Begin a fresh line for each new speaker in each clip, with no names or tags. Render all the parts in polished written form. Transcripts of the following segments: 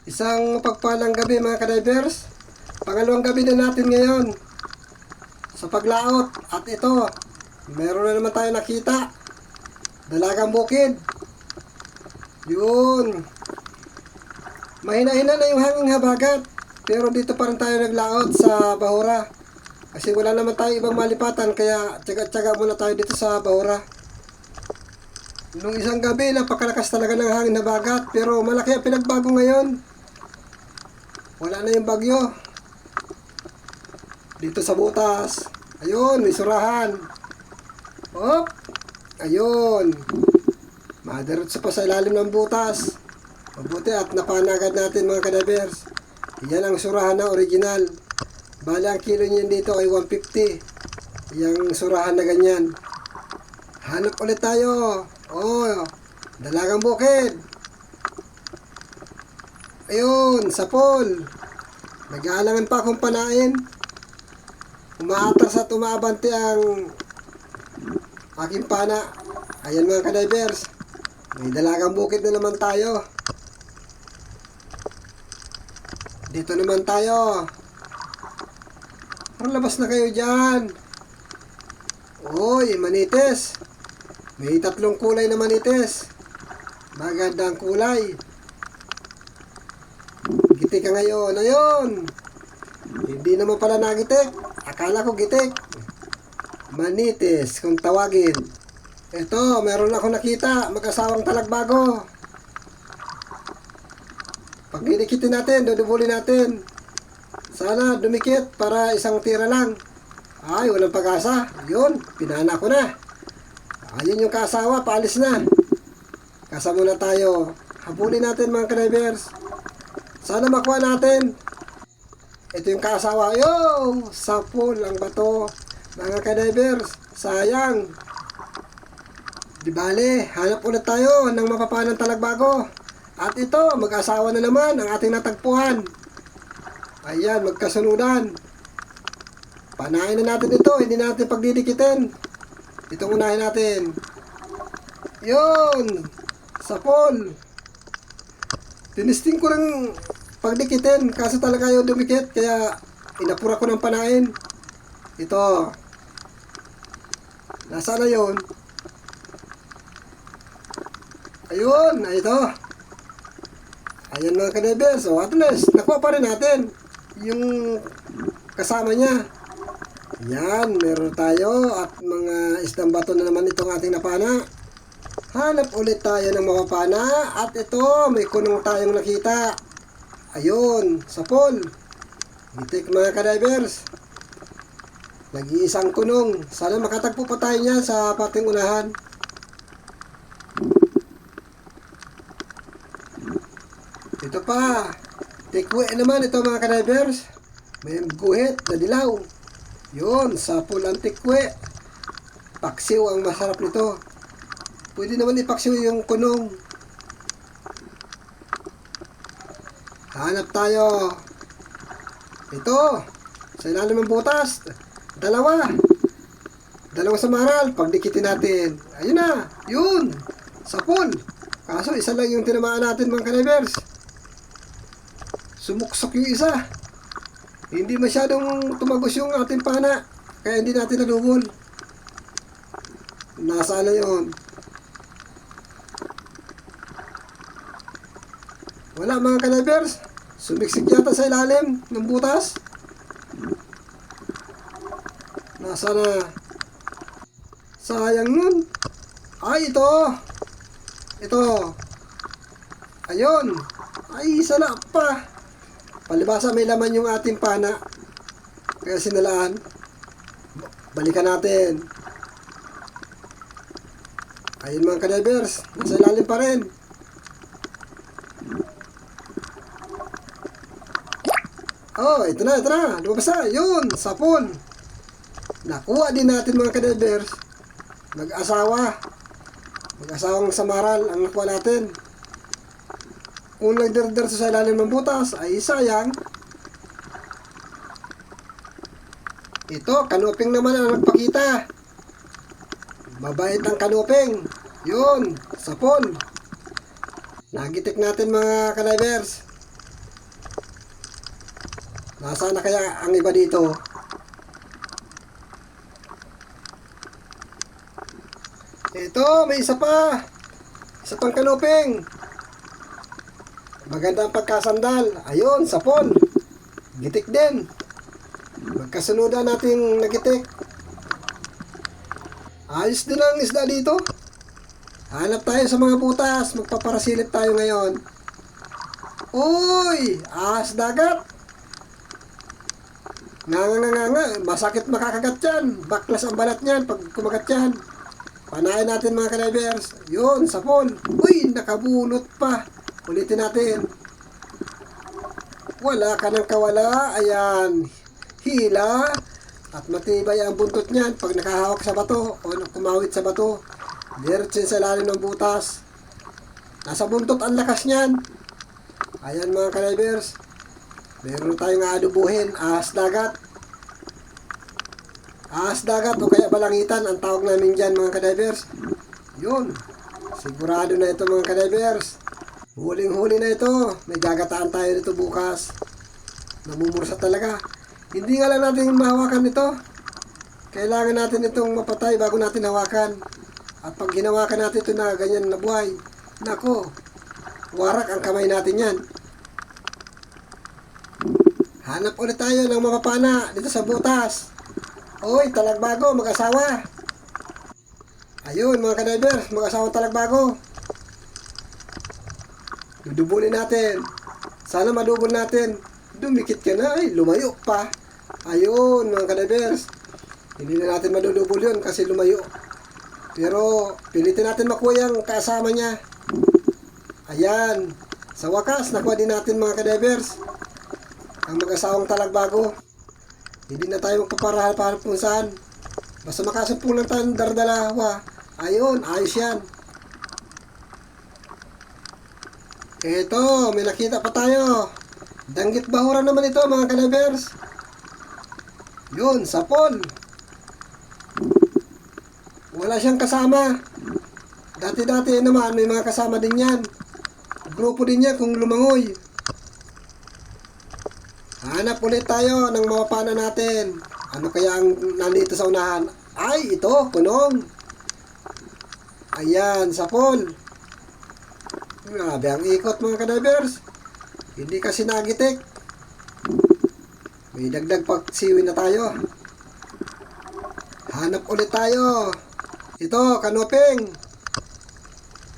Isang pagpalang gabi mga kadivers. Pangalawang gabi na natin ngayon sa paglaot. At ito, meron na naman tayo nakita. Dalagang bukid. Yun. Mahina-hina na yung hanging habagat. Pero dito pa rin tayo naglaot sa Bahura. Kasi wala naman tayo ibang malipatan. Kaya tsaga-tsaga muna tayo dito sa Bahura. Nung isang gabi, napakalakas talaga ng hangin habagat. Pero malaki ang pinagbago ngayon. Wala na yung bagyo. Dito sa butas. Ayun, may surahan. Hop! Ayun. Madiretso pa sa ilalim ng butas. Mabuti at napanagad natin mga kadivers. Yan ang surahan na original. Bali ang kilo niyan dito ay 150. Yang surahan na ganyan. Hanap ulit tayo. Oh, dalagang bukid. Ayun, sapol. Nag-aalangan pa akong panain. Umaatras at umabante ang aking pana. Ayan mga kadivers. May dalagang bukid na naman tayo. Dito naman tayo. Labas na kayo dyan. Uy, manitis. May 3 kulay na manitis. Magandang kulay. Gitik ka ngayon. Ayun. Hindi naman pala nagitik. Akala ko gitik. Manitis kung tawagin. Ito, meron ako nakita. Mag-asawang talagbago. Pag dinikitin natin, dudubulin natin. Sana dumikit para isang tira lang. Ay, walang pag-asa. Yun, pinana ko na. Ayun yung kasawa, paalis na. Kasa muna tayo. Habulin natin mga kadivers. Sana makuha natin. Ito yung kasawa. Yo, sapol ang bato. Mga kadivers, sayang. Di bale, hanap ulit tayo ng mapapanang talagbago. At ito, mag-asawa na naman ang ating natagpuan. Ayan, magkasunudan. Panahin na natin ito, hindi natin pagdidikitin. Itong unahin natin. Yun, sapol. Tinisting ko ng pagdikitin, kaso talaga yung dumikit, kaya inapura ko ng panahin. Ito. Nasaan na yun? Ayun, ito. Ayan mga kadivers, so at least, nakuha pa rin natin yung kasama niya. Yan, meron tayo at mga isdang bato na naman itong ating napana. Hanap ulit tayo ng mapapana at ito, may kunong tayong nakita. Ayun, sapol. Gitik mga kadivers. Nag-iisang kunong. Sana makatagpo pa tayo niya sa pating unahan. Ito pa. Tikwe naman ito mga kadivers. May guhit na dilaw. Yun, sapol ang tikwe. Paksiw ang masarap nito. Pwede naman ipaksiw yung kunong. Hanap tayo. Ito. Sa ilalim ng butas. Dalawang samaral. Pagdikitin natin. Ayun na. Yun. Sapol. Kaso isa lang yung tinamaan natin mga kadivers. Sumuksok yung isa. Hindi masyadong tumagos yung ating pana. Kaya hindi natin nadubol. Nasaan na yun? Wala mga kadivers. Sumiksik yata sa ilalim ng butas. Nasaan na? Sayang nun. Ay, ito. Ito. Ayun. Ay, isa na pa. Palibasa may laman yung ating pana. Kaya sinalaan. Balikan natin. Ayun mga kadivers. Nasa ilalim pa rin. Oh, ito na. Lumabas na. Yun, sapol. Nakuha din natin mga kadivers. Mag-asawang samaral ang nakuha natin. Kung nagdirdirso sa ilalim ng butas ay sayang. Ito, kanuping naman ang nagpakita. Mabait ang kanuping. Yun, sapol. Nagitik natin mga kadivers. Nasaan na kaya ang iba dito? Ito, may isa pa. Isa pang kanuping. Maganda ang pagkasandal. Ayun, sapon. Gitik din. Magkasunodan nating nagitik. Ayos din ang isda dito. Hanap tayo sa mga butas. Magpaparasilip tayo ngayon. Uy! Ahas dagat! Nga. Masakit makakagat yan. Baklas ang balat niyan pag kumagat yan. Panayin natin mga ka-divers. Yun, sapon. Uy! Nakabulot pa. Ulitin natin. Wala ka ng kawala. Ayan. Hila. At matibay ang buntot niyan pag nakahawak sa bato o kumawit sa bato. Diretso sa lalim ng butas. Nasa buntot ang lakas niyan. Ayan mga ka-divers. Meron tayong aadubuhin. Ahas dagat. Ahas dagat o kaya balangitan ang tawag namin dyan mga ka-divers. Yun. Sigurado na ito mga ka-divers. Huling-huli na ito. May gagataan tayo dito bukas. Namumursa talaga. Hindi nga lang natin mahawakan ito. Kailangan natin itong mapatay bago natin hawakan. At pag hinawakan natin ito na ganyan na buhay, nako, warak ang kamay natin yan. Hanap ulit tayo ng mapapana dito sa butas. Oy, talagbago, mag-asawa. Ayun mga ka-divers, mag-asawang talagbago. Dudubulin natin. Sana madubol natin. Dumikit ka na, ay lumayo pa. Ayun mga ka-divers. Hindi na natin madudubol yun kasi lumayo. Pero pilitin natin makuha yung kasama niya. Ayan. Sa wakas, nakuha din natin mga ka-divers ang mag-asawang talagbago. Hindi na tayo magpaparahal kung saan. Basta makasumpulan tayo ng dardalawa. Ayun, ayos yan. Eto, may nakita pa tayo. Danggit bahura naman ito mga ka-divers. Yun, sapon. Wala siyang kasama. Dati-dati naman may mga kasama din yan. Grupo din yan kung lumangoy. Hanap ulit tayo ng mapapana natin. Ano kaya ang nandito sa unahan? Ay, ito, kunong. Ayan, sapon. Grabe ang ikot mga ka-divers. Hindi kasi nagitik. May dagdag pagsiwi na tayo. Hanap ulit tayo. Ito, kanuping.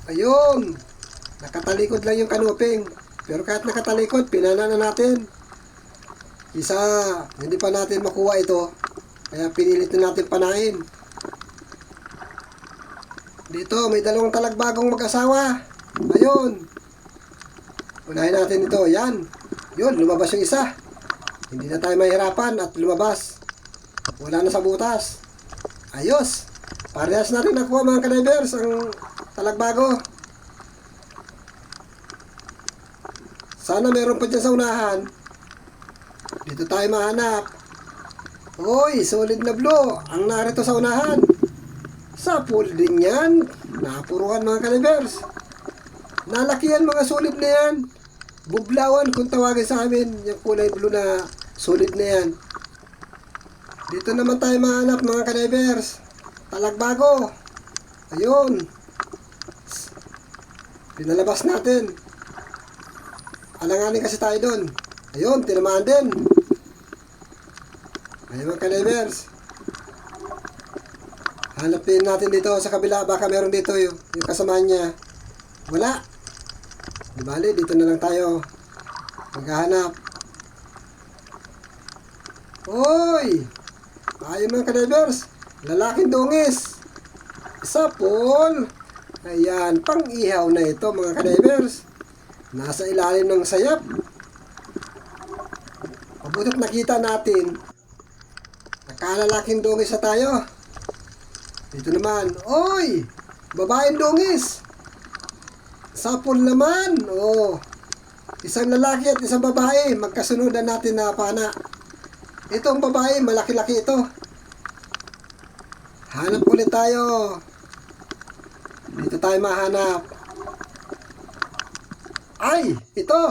Ayun. Nakatalikod lang yung kanuping. Pero kahit nakatalikod, pinana na natin. Isa, hindi pa natin makuha ito. Kaya pinilit na natin panahin. Dito, may dalawang talagbagong mag-asawa. Ayun. Unahin natin ito. Yan. Yun, lumabas yung isa. Hindi na tayo mahirapan at lumabas. Wala na sa butas. Ayos. Parehas na rin nakuha mga ka-divers ang talagbago. Sana meron pa dyan sa unahan. Dito tayo mahanap. Hoy, solid na blue. Ang narito sa unahan. Sapul din yan. Napuruhan mga ka-divers. Nalakihan mga solid na yan. Bublawan kung tawagin sa amin. Yung kulay blue na solid na yan. Dito naman tayo mahanap mga ka-divers. Talagbago. Ayun. Pinalabas natin. Alanganin kasi tayo doon. Ayun, tinamaan din. Ayun mga ka-divers. Hanapin natin dito sa kabila. Baka meron dito yung kasama niya. Wala. Di bali, dito na lang tayo maghahanap. Hoy! Ayun mga ka-divers. Lalaking dungis. Sapol. Ayan, pang-ihaw na ito mga ka-divers. Nasa ilalim ng sayap. Mabutit nakita natin. Nakalalaking dungis na tayo. Dito naman. Oy! Babaeng dungis. Sapol naman. Oh. Isang lalaki at isang babae. Magkasunodan natin na pana. Itong babae, malaki-laki ito. Hanap ulit tayo. Dito tayo mahanap. Ay, ito.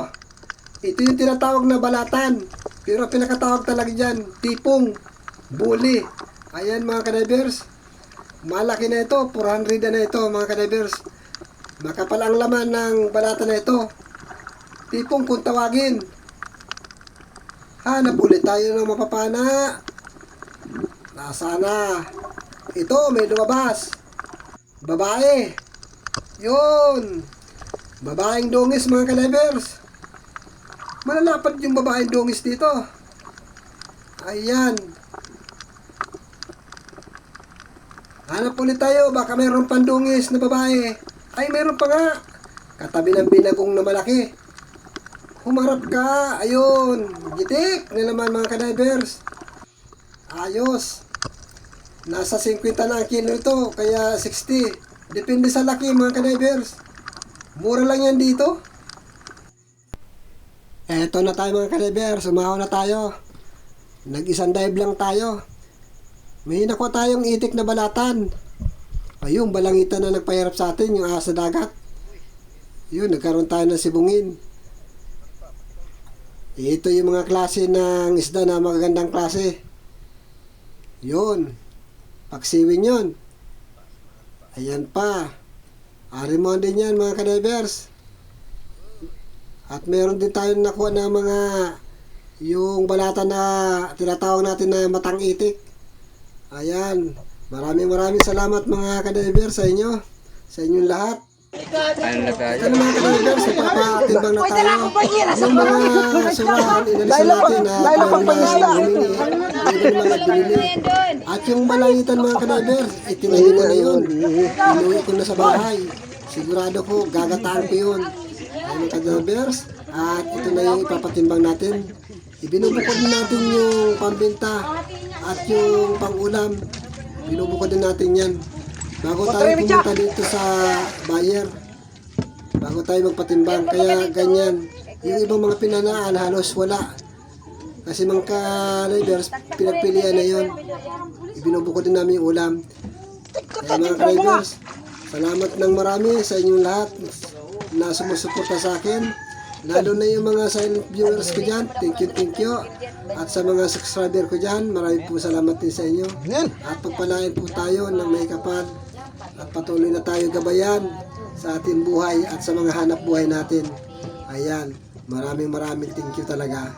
Ito yung tinatawag na balatan. Pero ang pinakatawag talaga dyan, tipong bully. Ayan mga kadivers. Malaki na ito, 400 na ito mga kadivers. Makapal ang laman ng balata na ito. Tipong kung tawagin. Hanap ulit tayo ng mapapana. Nasana. Ito, may lumabas. Babae. Yun. Babaeng dungis mga kadivers. Malalapad yung babaeng dungis dito. Ayan. Hanap ulit tayo. Baka mayroon pandungis na babae. Ay, mayroon pa nga. Katabi ng binagong na malaki. Humarap ka. Ayun. Gitik na naman mga kadivers. Ayos. Nasa 50 na ang kilo ito. Kaya 60. Depende sa laki mga kadivers. Mura lang yan dito. Eto na tayo mga kadivers. Sumahaw na tayo. Nag-isang dive lang tayo. May nakuha tayong itik na balatan. Ayun, balangitan na nagpahirap sa atin, yung ahas sa dagat. Yun, nagkaroon tayo ng sibungin. Ito yung mga klase ng isda na magagandang klase. Yun, paksiwin yun. Ayan pa. Arimon din yan mga kadivers. At meron din tayong nakuha ng mga yung balata na tinatawag natin na matang itik. Ayan. Maraming salamat mga kadivers sa inyo. Sa inyong lahat. Ito na mga kadivers, ipapatimbang na tayo. Yung mga surahan, inalisan natin na humingi. Hindi naman nagbili. At yung balangitan mga kadivers, itinahin ko na yun. Inuwi ko na sa bahay. Sigurado ko, gagataan ko yun. Ayun mga kadivers. At ito na yung ipapatimbang natin. Ibinubukod din natin yung pambenta at yung pangulam. Binubukod din natin yan. Bago tayo pumunta dito sa buyer. Bago tayo magpatimbang. Kaya ganyan. Yung ibang mga pinanaan halos wala. Kasi mga ka-drivers, pinagpilian na yon. Ibinubukod din namin yung ulam. Kaya mga ka-drivers, salamat ng marami sa inyong lahat na sumusuporta sa akin. Lalo na yung mga silent viewers ko dyan. Thank you. At sa mga subscriber ko dyan, maraming po salamat din sa inyo. At pagpalain po tayo ng may kapal. At patuloy na tayo gabayan sa ating buhay at sa mga hanap buhay natin. Ayan, maraming thank you talaga.